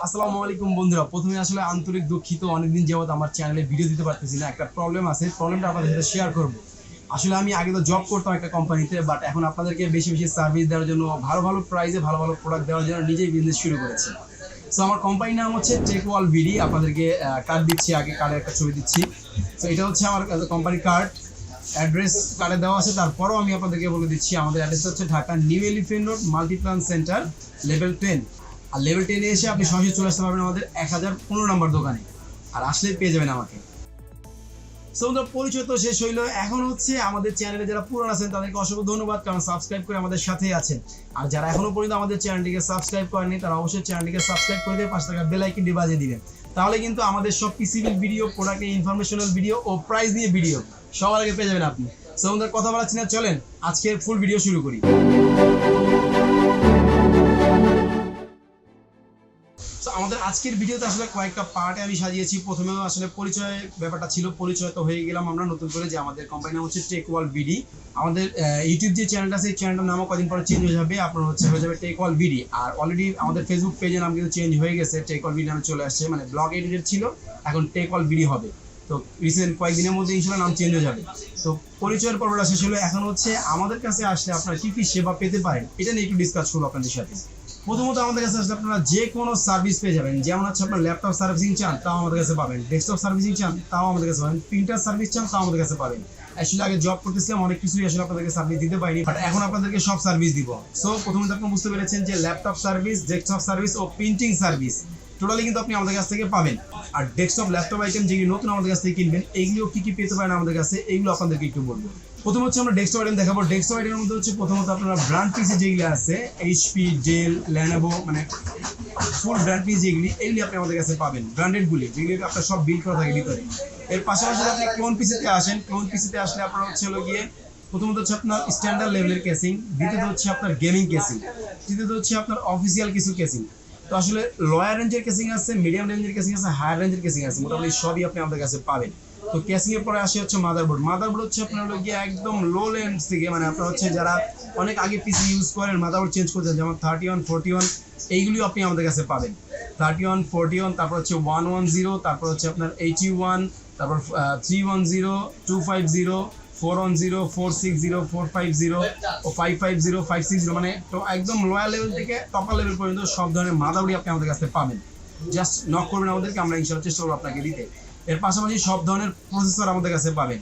আসসালামু আলাইকুম বন্ধুরা, প্রথমে আসলে আন্তরিক দুঃখিত, অনেকদিন যাবত আমার চ্যানেলে ভিডিও দিতে পারতেছি না। একটা প্রবলেম আছে, প্রবলেমটা আপনাদের সাথে শেয়ার করব। আসলে আমি আগে তো জব করতাম একটা কোম্পানিতে, বাট এখন আপনাদেরকে বেশি বেশি সার্ভিস দেওয়ার জন্য, ভালো ভালো প্রাইসে ভালো ভালো প্রোডাক্ট দেওয়ার জন্য নিজেই বিজনেস শুরু করেছি। সো আমার কোম্পানির নাম হচ্ছে টেকওয়াল ভিডি। আপনাদেরকে কার্ড দিচ্ছি, আগে কার্ডের একটা ছবি দিচ্ছি। সো এটা হচ্ছে আমার কোম্পানির কার্ড, অ্যাড্রেস কার্ডে দেওয়া আছে। তারপরও আমি আপনাদেরকে বলে দিচ্ছি, আমাদের অ্যাড্রেস হচ্ছে Dhaka new elephant road, Multiplan centre, level 10। আর লেভেল 10-এ এসে আপনি সহজে চলে আসতে পারবেন আমাদের 1015 নম্বর দোকানে, আর আসলেই পেয়ে যাবেন আমাকে। সো পরিচয় তো শেষ হইলো, এখন হচ্ছে আমাদের চ্যানেলে যারা পুরান আছেন তাদেরকে অসংখ্য ধন্যবাদ, কারণ সাবস্ক্রাইব করে আমাদের সাথেই আছেন। আর যারা এখনো পর্যন্ত আমাদের চ্যানেলটিকে সাবস্ক্রাইব করেনি তারা অবশ্যই চ্যানেলটিকে সাবস্ক্রাইব করে দিয়ে পাশে থাকা বেল আইকনটি বাজিয়ে দিবেন। তাহলে কিন্তু আমাদের সব পিসিবিল ভিডিও, প্রোডাক্টের ইনফরমেশনাল ভিডিও ও প্রাইস নিয়ে ভিডিও সবার আগে পেয়ে যাবেন আপনি। সো আমাদের কথা বলাচ্ছি না, চলেন আজকের ফুল ভিডিও শুরু করি। আমাদের আজকের ভিডিওতে আসলে কয়েকটা পার্টে আমি সাজিয়েছি। প্রথমে আসলে পরিচয় ব্যাপারটা ছিল, পরিচয় তো হয়ে গেলাম আমরা নতুন করে, যে আমাদের কোম্পানির নাম হচ্ছে টেকওয়াল ভিডি। আমাদের ইউটিউব যে চ্যানেলটা আছে, এই চ্যানেলটার নামও কদিন পরে চেঞ্জ হয়ে যাবে, আপনার হয়ে যাবে টেকওয়াল ভিডি। আর অলরেডি আমাদের ফেসবুক পেজের নাম কিন্তু চেঞ্জ হয়ে গেছে, টেকওয়াল ভিডি নামে চলে আসছে, মানে ব্লগ এডিটেড ছিল, এখন টেকওয়াল ভিডি হবে। তো রিসেন্ট কয়েকদিনের মধ্যে ইনশাল্লাহ নাম চেঞ্জ হয়ে যাবে। তো পরিচয়ের পর্বটা শেষ হলো, এখন হচ্ছে আমাদের কাছে আসলে আপনারা কি কি সেবা পেতে পারেন এটা নিয়ে একটু ডিসকাস করবো আপনাদের সাথে। প্রথমত আমাদের কাছে আসলে আপনারা যে কোনো সার্ভিস পেয়ে যাবেন, যেমন হচ্ছে আপনার ল্যাপটপ সার্ভিসিং চান তাও আমাদের কাছে পাবেন, ডেস্কটপ সার্ভিসিং চান তাও আমাদের কাছে পাবেন, প্রিন্টার সার্ভিস চান তাও আমাদের কাছে পাবেন। আসলে আগে জব করতেছিলাম, অনেক কিছুই আসলে আপনাদেরকে সার্ভিস দিতে পারিনি, বাট এখন আপনাদেরকে সব সার্ভিস দিব। সো প্রথমত আপনি বুঝতে পেরেছেন যে ল্যাপটপ সার্ভিস, ডেস্কটপ সার্ভিস ও প্রিন্টিং সার্ভিস টোটালি কিন্তু আপনি আমাদের কাছ থেকে পাবেন। আর ডেস্কটপ ল্যাপটপ আইটেম যেগুলি নতুন আমাদের কাছ থেকে কিনবেন, এইগুলো কি কি পেতে পারেন আমাদের কাছে, এইগুলো আপনাদেরকে একটু বলবো। প্রথম হচ্ছে আমরা ডেস্কটপ আইটেম দেখাবো। ডেস্কটপ আইটেমের মধ্যে হচ্ছে প্রথমত আপনারা ব্র্যান্ড পিসি যেগুলি আছে, এইচপি, ডেল, ল্যানোভো, মানে ফুল ব্র্যান্ড পিস যেগুলি, এইগুলি আপনি আমাদের কাছে পাবেন। ব্র্যান্ডেডগুলি যেগুলি আপনার সব বিল করা থাকে ভিতরে। এর পাশাপাশি আপনি ক্লোন পিসিতে আসেন, ক্লোন পিসিতে আসলে আপনার হচ্ছে হলো গিয়ে প্রথমত হচ্ছে আপনার স্ট্যান্ডার্ড লেভেলের কেসিং, দ্বিতীয়ত হচ্ছে আপনার গেমিং কেসিং, তৃতীয়ত হচ্ছে আপনার অফিসিয়াল কিছু কেসিং। তো আসলে লোয়ার রেঞ্জের কেসিং আছে, মিডিয়াম রেঞ্জের কেসিং আছে, হায়ার রেঞ্জের কেসিং আছে, মোটামুটি সবই আপনি আমাদের কাছে পাবেন। তো কেসিং এর পরে আসে হচ্ছে মাদারবোর্ড। মাদারবোর্ড হচ্ছে আপনার হলো গিয়ে একদম লো রেঞ্জ থেকে, মানে আপনার হচ্ছে যারা অনেক আগে পিসি ইউজ করেন, মাদারবোর্ড চেঞ্জ করছেন, যেমন 31, 41, এইগুলিও আপনি আমাদের কাছে পাবেন। 31, 41, তারপর হচ্ছে 110, তারপর হচ্ছে আপনার 81, তারপর 310, 250, 410, 460, 450 ও 550, 560, মানে তো একদম লোয়ার লেভেল থেকে টপার লেভেল পর্যন্ত সব ধরনের মাদারবোর্ডই আপনি আমাদের কাছে পাবেন। জাস্ট নক করবেন আমাদেরকে, আমরা ইনশাআল্লাহ চেষ্টা করবো আপনাকে দিতে। এর পাশাপাশি সব ধরনের প্রসেসর আমাদের কাছে পাবেন,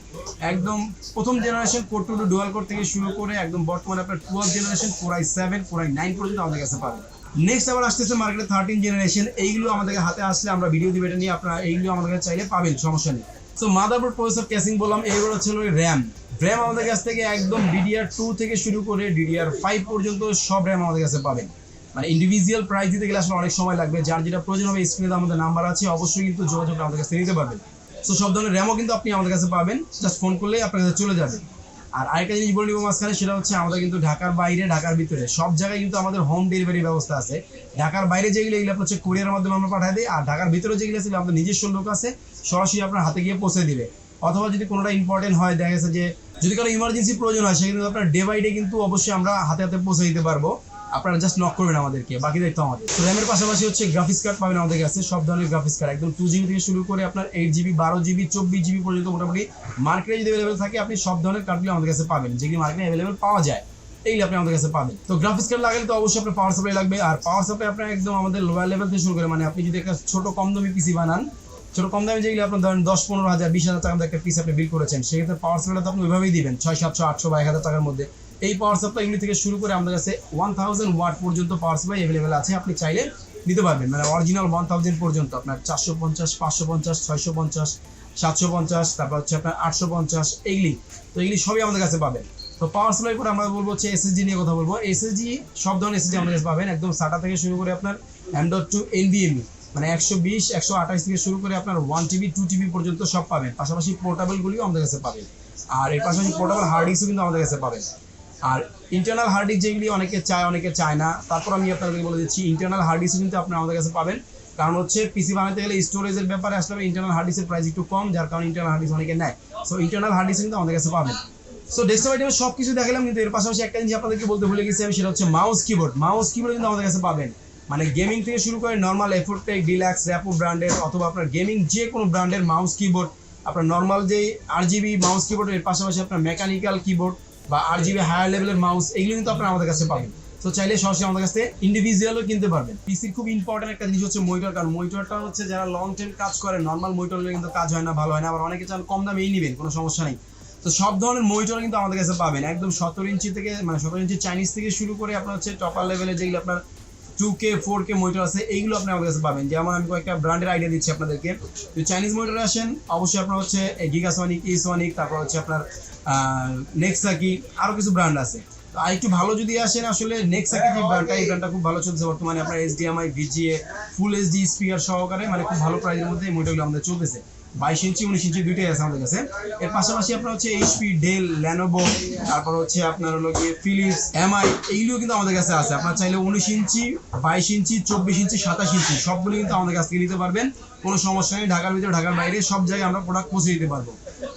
একদম প্রথম generation core two dual core থেকে শুরু করে একদম বর্তমানে আপনার 12 জেনারেশন 4i7, 4i9 পর্যন্ত আমাদের কাছে পাবেন। নেক্সট আবার আসতেছে মার্কেটে 13 জেনারেশন, এইগুলো আমাদের হাতে আসলে আমরা ভিডিও দিব এটা নিয়ে, আপনারা এইগুলো আমাদের কাছে চাইলে পাবেন, সমস্যা নেই। সো মাদারবোর্ড, প্রসেসর, কেসিং বললাম, এইগুলো হচ্ছে র্যাম। র্যাম আমাদের কাছ থেকে একদম DDR2 থেকে শুরু করে DDR5 পর্যন্ত সব র্যাম আমাদের কাছে পাবেন। মানে ইন্ডিভিজুয়াল প্রাইস দিতে গেলে আসলে অনেক সময় লাগবে, যার যেটা প্রয়োজন হবে স্ক্রিনে আমাদের নাম্বার আছে, অবশ্যই কিন্তু যোগাযোগ আমাদের কাছে নিতে পারবেন। সো সব ধরনের র্যামও কিন্তু আপনি আমাদের কাছে পাবেন, জাস্ট ফোন করলেই আপনার কাছে চলে যাবে। আর আরেকটা জিনিস বলে নিব মাঝখানে, সেটা হচ্ছে আমাদের কিন্তু ঢাকার বাইরে, ঢাকার ভিতরে সব জায়গায় কিন্তু আমাদের হোম ডেলিভারি ব্যবস্থা আছে। ঢাকার বাইরে যেগুলো, এগুলো আপনার হচ্ছে কুরিয়ারের মাধ্যমে আমরা পাঠিয়ে দিই, আর ঢাকার ভিতরে যেগুলো আছে আমাদের নিজস্ব লোক আছে, সরাসরি আপনার হাতে গিয়ে পৌঁছে দিবে। অথবা যদি কোনোটা ইম্পর্টেন্ট হয়, দেখা গেছে যে যদি কোনো ইমার্জেন্সি প্রয়োজন হয়, সেক্ষেত্রে আপনার ডে বাই ডে কিন্তু অবশ্যই আমরা হাতে হাতে পৌঁছে দিতে পারবো। আপনারা জাস্ট নক করবেন আমাদেরকে, বাকি দায়িত্ব আমাদের। তো র্যামের পাশাপাশি হচ্ছে গ্রাফিক্স কার্ড পাবেন আমাদের কাছে, সব ধরনের গ্রাফিক্স কার্ড, একদম 2GB থেকে শুরু করে আপনার 8GB, 12GB, 24GB পর্যন্ত মোটামুটি মার্কেটে যদি অ্যাভেলেবেল থাকে, আপনি সব ধরনের কার্ডগুলো আমাদের কাছে পাবেন, যেগুলি মার্কেটে অ্যাভেলেবেল পাওয়া যায়, এইগুলো আপনি আমাদের কাছে পাবেন। তো গ্রাফিক্স কার্ড লাগালে তো অবশ্যই আপনার পাওয়ার সাপ্লাই লাগবে, আর পাওয়ার সাপ্লাই আপনার একদম আমাদের লোয়ার লেভেল থেকে শুরু করে, মানে আপনি যদি একটা ছোট কম দামি পিসি বানান, ছোট কম দামি যেগুলো আপনার ধরেন 10-15 হাজার, 20,000 টাকার মধ্যে একটা পিস আপনি বিল করেছেন, সেক্ষেত্রে পাওয়ার সাপ্লাইটা তো আপনি ওইভাবেই দিবেন 600, 700, 800 বা 1000 টাকার মধ্যে। এই পাওয়ার সাপ্লাই এগুলি থেকে শুরু করে আমাদের কাছে 1000 ওয়াট পর্যন্ত পাওয়ার সাপ্লাই অ্যাভেলেবেল আছে, আপনি চাইলে নিতে পারবেন। মানে অরিজিনাল 1000 পর্যন্ত আপনার 450, 550, 650, 750, তারপর হচ্ছে আপনার 850, এইগুলি। তো এইগুলি সবই আমাদের কাছে পাবেন। তো পাওয়ার সাপ্লাই করে আমরা বলবো হচ্ছে এসএসজি নিয়ে কথা বলবো। এসএসজি, সব ধরনের এসএসজি আমাদের কাছে পাবেন, একদম SATA থেকে শুরু করে আপনার M.2 NVMe, মানে 120, 128 থেকে শুরু করে আপনার 1TB, 2TB পর্যন্ত সব পাবেন। পাশাপাশি পোর্টেবলগুলিও আমাদের কাছে পাবেন, আর এর পাশাপাশি পোর্টেবল হার্ড ডিস্কও কিন্তু আমাদের কাছে পাবেন। আর ইন্টারনাল হার্ড ডিস্ক যেগুলি অনেকে চায়, অনেকে চায় না, তারপর আমি আপনাদেরকে বলে দিচ্ছি, ইন্টারনাল হার্ড ডিস্ক কিন্তু আপনি আমাদের কাছে পাবেন। কারণ হচ্ছে পিসি বানাতে গেলে স্টোরেজের ব্যাপারে আসলে ইন্টারনাল হার্ড ডিস্কের প্রাইস একটু কম, যার কারণে ইন্টারনাল হার্ড ডিস্ক অনেকে নেয়। সো ইন্টারনাল হার্ড ডিস্ক কিন্তু আমাদের কাছে পাবেন। সো ডেস্কটপ আইটেমে সব কিছু দেখালাম, কিন্তু এর পাশাপাশি একটা জিনিস আপনাদেরকে বলতে ভুলে গেছি আমি, সেটা হচ্ছে মাউস কিবোর্ড। মাউস কিবোর্ড কিন্তু আমাদের কাছে পাবেন, মানে গেমিং থেকে শুরু করে নর্মাল এফোর্টেক, ডিলাক্স, র্যাপো ব্র্যান্ডের অথবা আপনার গেমিং যে কোনো ব্র্যান্ডের মাউস কিবোর্ড, আপনার নর্মাল যে RGB মাউস কিবোর্ড, এর পাশাপাশি আপনার মেকানিক্যাল কিবোর্ড বা RGB হায়ার লেভেলের মাউস, এগুলো কিন্তু আপনারা আমাদের কাছে পাবেন। তো চাইলে সরাসরি আমাদের কাছে ইন্ডিভিজুয়ালও কিনতে পারবেন। পিসির খুব ইম্পর্টেন্ট একটা জিনিস হচ্ছে মনিটর, কারণ মনিটরটা হচ্ছে যারা লং টাইম কাজ করে নর্মাল মনিটর কিন্তু কাজ হয় না, ভালো হয় না। আবার অনেকে চান কম দামেই নেবেন, কোনো সমস্যা নেই। তো সব ধরনের মনিটর কিন্তু আমাদের কাছে পাবেন, একদম 17 ইঞ্চি থেকে, মানে 17 ইঞ্চি চাইনিজ থেকে শুরু করে আপনার হচ্ছে টপার লেভেলে যেগুলো আপনার 2K 4K মনিটর আছে, এইগুলো আপনি আমাদের কাছে পাবেন। যেমন আমি কয়েকটা ব্র্যান্ডের আইডিয়া দিচ্ছি আপনাদেরকে। তো চাইনিজ মনিটরে আসেন, অবশ্যই আপনার হচ্ছে গিগাসনিক, ইসনিক, তারপর হচ্ছে আপনার নেক্সাকি, আরও কিছু ব্র্যান্ড আছে। তো আর একটু ভালো যদি আসেন, আসলে নেক্সাকি যে ব্র্যান্ডটা, এই ব্র্যান্ডটা খুব ভালো চলছে বর্তমানে। আপনার HDMI, VGA, ফুল HD স্পিকার সহকারে, মানে খুব ভালো প্রাইসের মধ্যে এই মনিটরগুলো আমাদের চলতেছে। 22 ইঞ্চি 19 ইঞ্চি দুইটাই আছে আমাদের কাছে। এর পাশাপাশি আপনার হচ্ছে HP, ডেল, ল্যানোভো, তারপর হচ্ছে আপনার হলো গিয়ে ফিলিপস, MI, এইগুলো কিন্তু আমাদের কাছে আছে। আপনার চাইলে 19 ইঞ্চি, 22 ইঞ্চি, 24 ইঞ্চি, 27 ইঞ্চি সবগুলো কিন্তু আমাদের কাছ থেকে নিতে পারবেন, কোনো সমস্যা নেই। ঢাকার ভিতরে, ঢাকার বাইরে সব জায়গায় আমরা প্রোডাক্ট পৌঁছে দিতে পারবো।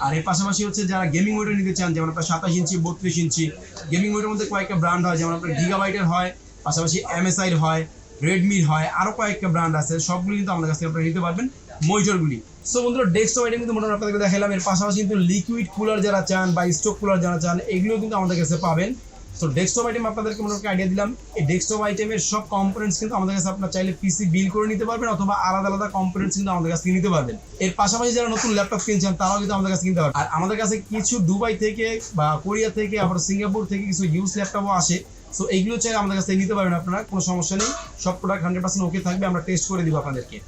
আর এর পাশাপাশি হচ্ছে যারা গেমিং মনিটর নিতে চান, যেমন আপনার 27 ইঞ্চি, 32 ইঞ্চি গেমিং মনিটরের মধ্যে কয়েকটা ব্র্যান্ড হয়, যেমন আপনার গিগাবাইটের হয়, পাশাপাশি MSI হয়, রেডমির হয়, আরও কয়েকটা ব্র্যান্ড আছে। সবগুলো কিন্তু আমাদের কাছ থেকে আপনারা নিতে পারবেন মনিটরগুলি। সো বন্ধুরা, ডেস্কটপ আইটেম কিন্তু মোটামুটি আপনাদেরকে দেখালাম। এর পাশাপাশি কিন্তু লিকুইড কুলার যারা চান বা স্টক কুলার যারা চান, এগুলো কিন্তু আমাদের কাছে পাবেন। সো ডেস্কটপ আইটেম আপনাদেরকে মোটামুটি আইডিয়া দিলাম। এই ডেস্কটপ আইটেমের সব কম্পোনেন্টস কিন্তু আমাদের কাছে আপনার চাইলে পিসি বিল করে নিতে পারবেন, অথবা আলাদা আলাদা কম্পোনেন্টস কিন্তু আমাদের কাছে নিতে পারবেন। এর পাশাপাশি যারা নতুন ল্যাপটপ কিনছেন, তারাও কিন্তু আমাদের কাছে কিনতে পারবেন। আর আমাদের কাছে কিছু দুবাই থেকে বা কোরিয়া থেকে, আবার সিঙ্গাপুর থেকে কিছু ইউজ ল্যাপটপও আসে। সো এইগুলো চাইলে আমাদের কাছে নিতে পারবেন আপনারা, কোনো সমস্যা নেই। সব প্রোডাক্ট 100% ওকে থাকবে, আমরা টেস্ট করে দিব আপনাদেরকে।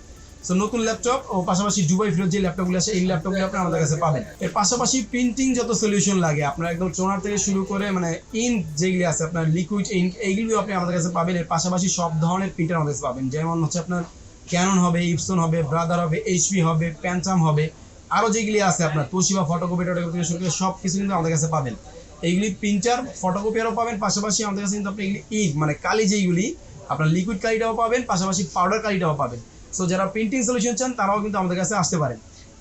সো নতুন ল্যাপটপ ও পাশাপাশি দুবাই ফেরত যে ল্যাপটপগুলো আছে, এই ল্যাপটপগুলো আপনারা আমাদের কাছে পাবেন। এর পাশাপাশি প্রিন্টিং যত সলিউশন লাগে, আপনার একদম টোনার থেকে শুরু করে মানে ইঙ্ক যেগুলি আছে, আপনার লিকুইড ইঙ্ক, এইগুলো আপনি আমাদের কাছে পাবেন। এর পাশাপাশি সব ধরনের প্রিন্টার আমাদের কাছে পাবেন, যেমন হচ্ছে আপনার ক্যানন হবে, ইপসন হবে, ব্রাদার হবে, HP হবে, প্যান্টাম হবে, আরও যেগুলি আছে আপনার তোশিবা, ফটোকপি থেকে শুরু করে সব কিছু কিন্তু আমাদের কাছে পাবেন। এইগুলি প্রিন্টার, ফটোকপিয়ারও পাবেন, পাশাপাশি আমাদের কাছে কিন্তু আপনি এগুলি ইঙ্ক মানে কালি যেইগুলি, আপনার লিকুইড কালিটাও পাবেন, পাশাপাশি পাউডার কালিটাও পাবেন। সো যারা প্রিন্টিং সলিউশন চান, তারাও কিন্তু আমাদের কাছে আসতে পারেন।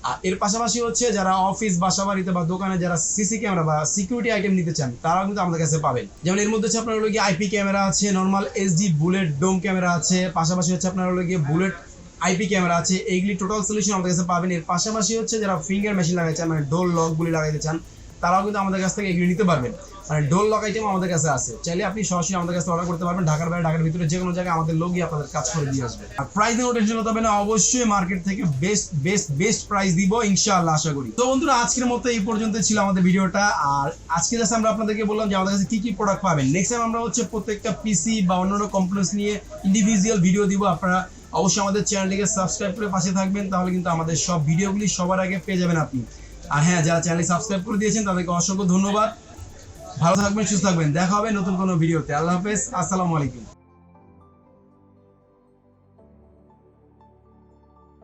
আর এর পাশাপাশি হচ্ছে যারা অফিস, বাসা বাড়িতে বা দোকানে যারা সিসি ক্যামেরা বা সিকিউরিটি আইটেম নিতে চান, তারাও কিন্তু আমাদের কাছে পাবেন। যেমন এর মধ্যে হচ্ছে আপনার হলো গিয়ে IP ক্যামেরা আছে, normal SD bullet dome camera আছে, পাশাপাশি হচ্ছে আপনার হলো গিয়ে বুলেট IP ক্যামেরা আছে, এইগুলি টোটাল সলিউশন আমাদের কাছে পাবেন। এর পাশাপাশি হচ্ছে যারা ফিঙ্গার মেশিন লাগাতে চান, মানে ডোর লকগুলি লাগাইতে চান, তারাও কিন্তু আমাদের কাছ থেকে এগুলি নিতে পারবেন। মানে ডোর লক আইটেম আমাদের কাছে আছে, চাইলে আপনি সরাসরি আমাদের কাছে অর্ডার করতে পারবেন। ঢাকার বাইরে, ঢাকার ভিতরে যে কোনো জায়গায় আমাদের লোকই আপনাদের কাজ করে দিয়ে আসবে। আর প্রাইস নিয়ে টেনশন হতে হবে না, অবশ্যই মার্কেট থেকে বেস্ট প্রাইস দিব ইনশাআল্লাহ, আশা করি। তো বন্ধুরা, আজকের মতো এই পর্যন্ত ছিল আমাদের ভিডিওটা। আর আজকে জাস্ট আমরা আপনাদেরকে বললাম যে আমাদের কাছে কি কি প্রোডাক্ট পাবেন। নেক্সট টাইম আমরা হচ্ছে প্রত্যেকটা পিসি বা অন্যান্য কম্পোনেন্টস নিয়ে ইন্ডিভিজুয়াল ভিডিও দিব। আপনারা অবশ্যই আমাদের চ্যানেলটিকে সাবস্ক্রাইব করে পাশে থাকবেন, তাহলে কিন্তু আমাদের সব ভিডিওগুলি সবার আগে পেয়ে যাবেন আপনি। আর হ্যাঁ, যারা চ্যানেল সাবস্ক্রাইব করে দিয়েছেন তাদেরকে অসংখ্য ধন্যবাদ। ভালো থাকবেন, সুস্থ থাকবেন, দেখা হবে নতুন কোনো ভিডিওতে। আল্লাহ হাফেজ, আসসালামু আলাইকুম।